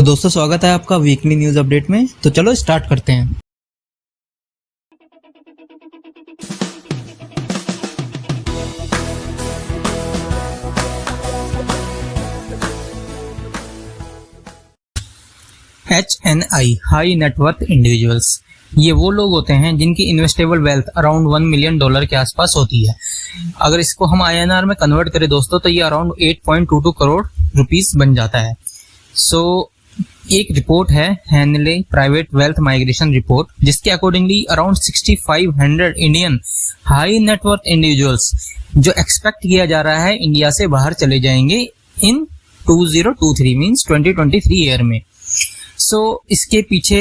दोस्तों स्वागत है आपका वीकली न्यूज़ अपडेट में। तो चलो स्टार्ट करते हैं। HNI हाई नेटवर्थ इंडिविजुअल्स, ये वो लोग होते हैं जिनकी इन्वेस्टेबल वेल्थ अराउंड $1 मिलियन के आसपास होती है। अगर इसको हम INR में कन्वर्ट करें दोस्तों तो ये अराउंड 8.22 करोड़ रुपीस बन जाता है। एक रिपोर्ट है Henley private wealth migration report, जिसके accordingly around 6500 Indian high net worth individuals जो एक्सपेक्ट किया जा रहा है इंडिया से बाहर चले जाएंगे इन 2023 मींस 2023 ईयर में। इसके पीछे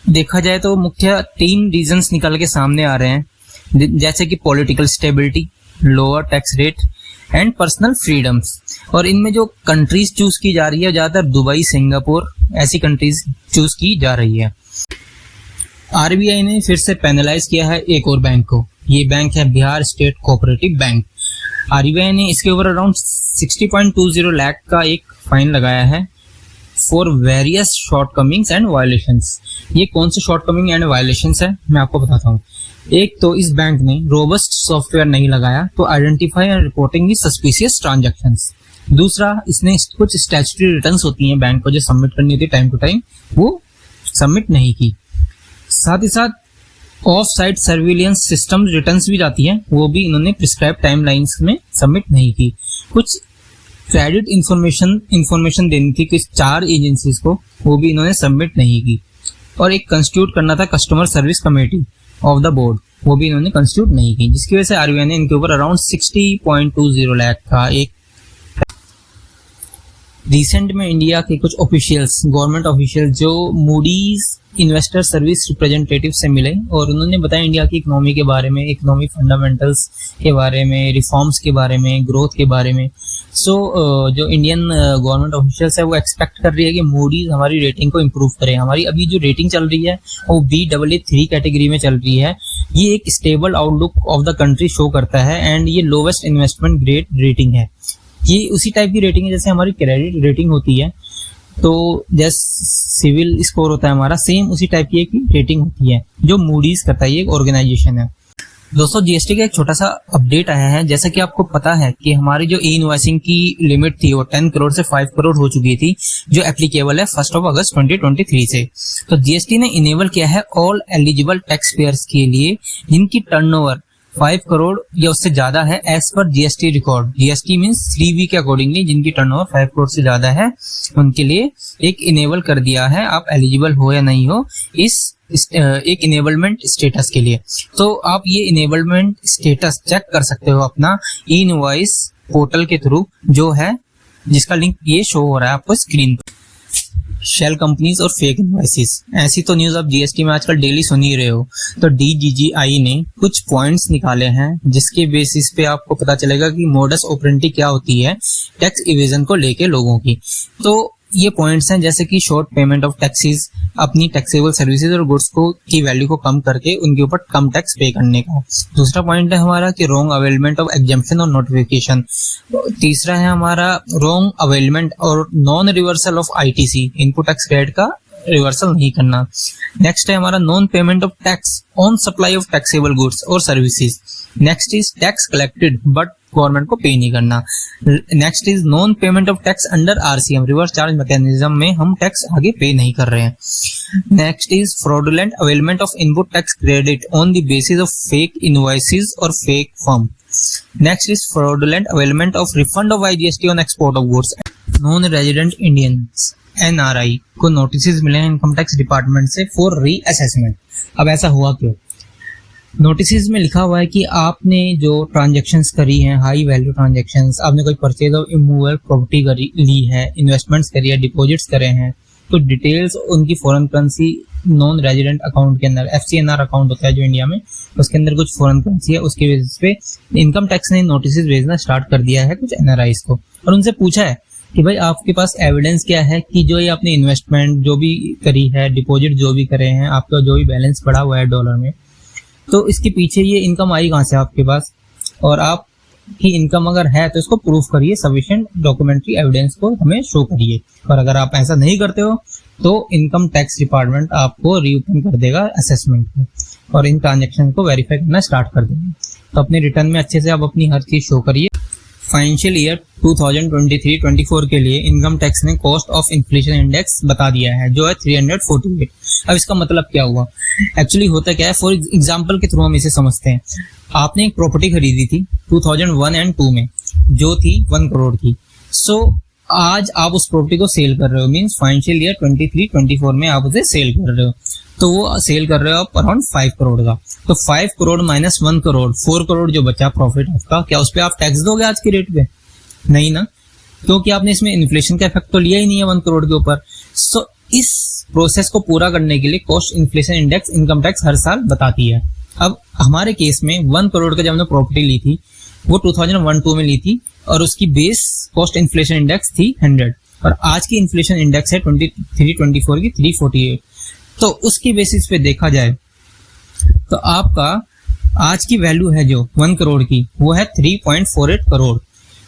देखा जाए तो मुख्य 3 रीजंस निकल के सामने आ रहे हैं, जैसे कि political stability, lower tax rate and personal freedoms. और इनमें जो कंट्रीज चूज की जा रही है ज्यादातर दुबई, सिंगापुर ऐसी कंट्रीज चूज की जा रही है। RBI ने फिर से पेनलाइज किया है एक और बैंक को। ये बैंक है Bihar state cooperative bank. RBI ने इसके ऊपर अराउंड 60.20 लाख का एक फाइन लगाया है for various shortcomings and violations. ये कौन से शॉर्टकमिंग एंड वायलेशंस है मैं आपको बताता हूँ। एक तो इस बैंक ने रोबस्ट सॉफ्टवेयर नहीं लगाया तो identify and reporting the suspicious transactions. दूसरा, इसने कुछ स्टैट्यूटरी रिटर्न्स होती हैं बैंक को जो सबमिट करनी होती है टाइम टू टाइम, वो सबमिट नहीं की। साथ ही साथ of site surveillance system returns भी जाती हैं, वो भी इन्होंने प्रिस्क्राइब टाइमलाइंस में सबमिट नहीं की। कुछ क्रेडिट इंफॉर्मेशन देनी थी कुछ 4 एजेंसीज को, वो भी इन्होंने सबमिट नहीं की। और एक कंस्टिट्यूट करना था customer service committee of the board, वो भी इन्होंने कंस्टिट्यूट नहीं की, जिसकी वजह से RBI ने इनके ऊपर अराउंड 60.20 लाख का एक। रिसेंट में इंडिया के कुछ ऑफिशियल्स, गवर्नमेंट ऑफिशियल जो मूडीज इन्वेस्टर सर्विस रिप्रेजेंटेटिव से मिले और उन्होंने बताया इंडिया की इकोनॉमी के बारे में, इकोनॉमिक फंडामेंटल्स के बारे में, रिफॉर्म्स के बारे में, ग्रोथ के बारे में। जो इंडियन गवर्नमेंट ऑफिशियल्स है वो एक्सपेक्ट कर रही है कि मूडीज हमारी रेटिंग को इम्प्रूव करे। हमारी अभी जो रेटिंग चल रही है वो Baa3 कैटेगरी में चल रही है। ये एक stable outlook of the country show करता है एंड ये लोवेस्ट इन्वेस्टमेंट ग्रेड रेटिंग है। ये उसी टाइप की रेटिंग है जैसे हमारी क्रेडिट रेटिंग होती है, तो जैसे सिविल स्कोर होता है हमारा, सेम उसी टाइप की एक रेटिंग होती है जो मूडीज करता है। ये एक ऑर्गेनाइजेशन है। दोस्तों GST का एक छोटा सा अपडेट आया है। जैसा कि आपको पता है कि हमारी जो ई-इनवॉइसिंग की लिमिट थी वो 10 करोड़ से 5 करोड़ हो चुकी थी, जो एप्लीकेबल है 1 अगस्त 2023 से। तो GST ने इनेबल किया है ऑल एलिजिबल टैक्स पेयर्स के लिए जिनकी टर्नओवर 5 करोड़ या उससे ज्यादा है as per GST record. GST means 3B के अकॉर्डिंगली जिनकी टर्नओवर 5 करोड़ से ज्यादा है उनके लिए एक इनेबल कर दिया है, आप एलिजिबल हो या नहीं हो इस एक इनेबलमेंट स्टेटस के लिए। तो आप ये इनेबलमेंट स्टेटस चेक कर सकते हो अपना ई-इनवॉइस पोर्टल के थ्रू, जो है जिसका लिंक ये शो हो रहा है आपको स्क्रीन पर। शेल कंपनीज और फेक इनवॉइसेस, ऐसी तो न्यूज आप GST में आजकल डेली सुन ही रहे हो। तो DGGI ने कुछ पॉइंट्स निकाले हैं जिसके बेसिस पे आपको पता चलेगा कि मोडस ऑपरेंडी क्या होती है टैक्स इवेजन को लेके लोगों की। तो ये पॉइंट्स हैं जैसे कि शॉर्ट पेमेंट ऑफ टैक्सेस, अपनी टैक्सेबल सर्विसेज और गुड्स को की वैल्यू को कम करके उनके ऊपर कम टैक्स पे करने का। दूसरा पॉइंट है हमारा कि रॉन्ग अवेलमेंट ऑफ एग्जम्पशन और नोटिफिकेशन। तीसरा है हमारा रॉन्ग अवेलमेंट और non reversal of ITC, input tax credit का रिवर्सल नहीं करना। नेक्स्ट है हमारा non payment of tax on supply of taxable goods और services. Next is tax collected but government को पे नहीं करना। Next is non payment of tax under RCM, reverse charge mechanism में हम टैक्स आगे पे नहीं कर रहे हैं। Next is fraudulent availment of input tax credit on the basis of fake invoices और fake form. Next is fraudulent availment of refund of IGST on export of goods. Non resident Indians NRI को notice मिले हैं income tax department से for reassessment. अब ऐसा हुआ क्यों? Notice में लिखा हुआ है कि आपने जो ट्रांजैक्शंस करी हैं, हाई वैल्यू ट्रांजैक्शंस, आपने कोई परचेज ऑफ इमूवेबल प्रॉपर्टी ली है, इन्वेस्टमेंट्स करी है, डिपॉजिट्स करे हैं, तो डिटेल्स उनकी foreign currency non resident account के अंदर, FCNR अकाउंट होता है जो इंडिया में, उसके अंदर कुछ फॉरेन करेंसी है, उसके बेसिस पे इनकम टैक्स ने नोटिस भेजना स्टार्ट कर दिया है कुछ NRIs को और उनसे पूछा है कि भाई आपके पास एविडेंस क्या है कि जो ये आपने इन्वेस्टमेंट जो भी करी है, डिपॉजिट जो भी करे हैं, आपका जो भी बैलेंस पड़ा हुआ है डॉलर में, तो इसके पीछे ये इनकम आई कहाँ से आपके पास, और आप कि इनकम अगर है तो इसको प्रूफ करिए, सफिशिएंट डॉक्यूमेंट्री एविडेंस को हमें शो करिए। और अगर आप ऐसा नहीं करते हो तो इनकम टैक्स डिपार्टमेंट आपको रीओपन कर देगा असेसमेंट को और इन ट्रांजेक्शन को वेरीफाई करना स्टार्ट कर देगा। तो अपने रिटर्न में अच्छे से आप अपनी हर चीज शो करिए। फाइनेंशियल ईयर 2023-24 के लिए इनकम टैक्स ने कॉस्ट ऑफ इन्फ्लेशन इंडेक्स बता दिया है जो है 348। अब इसका मतलब क्या हुआ, एक्चुअली होता क्या है, फॉर एग्जांपल के थ्रू हम इसे समझते हैं। आपने एक प्रॉपर्टी खरीदी थी 2001 एंड 2 में जो थी 1 करोड़ की। सो आज आप उस प्रॉपर्टी को सेल कर रहे हो, मींस फाइनेंशियल ईयर 23-24 में आप उसे सेल कर रहे हो, तो वो सेल कर रहे हो आप अराउंड 5 करोड़ का। तो 5 करोड़ माइनस 1 करोड़, 4 करोड़ जो बचा प्रॉफिट आपका, क्या उस पर आप टैक्स दोगे आज की रेट पे? नहीं ना, क्योंकि आपने इसमें इन्फ्लेशन का इफेक्ट तो लिया ही नहीं है 1 करोड़ के ऊपर। सो इस प्रोसेस को पूरा करने के लिए cost inflation index income tax हर साल बताती है। अब हमारे केस में 1 करोड़ का जब हमने प्रॉपर्टी ली थी वो 2001-2 में ली थी और उसकी बेस कॉस्ट इन्फ्लेशन इंडेक्स थी 100 और आज की इन्फ्लेशन इंडेक्स है 23-24 की 348। तो उसकी बेसिस पे देखा जाए तो आपका आज की वैल्यू है जो 1 करोड़ की वो है 3.48 करोड़।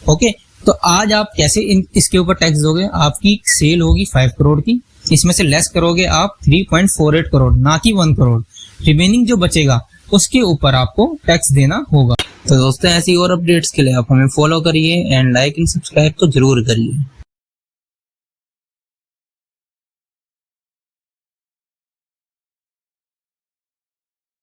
ओके, तो आज आप कैसे इसके ऊपर टैक्स दोगे? आपकी सेल होगी 5 करोड़ की, इसमें से लेस करोगे आप 3.48 करोड़, ना कि 1 करोड़। रिमेनिंग जो बचेगा उसके ऊपर आपको टैक्स देना होगा। तो दोस्तों ऐसी और अपडेट्स के लिए आप हमें फॉलो करिए एंड लाइक एंड सब्सक्राइब तो जरूर करिए।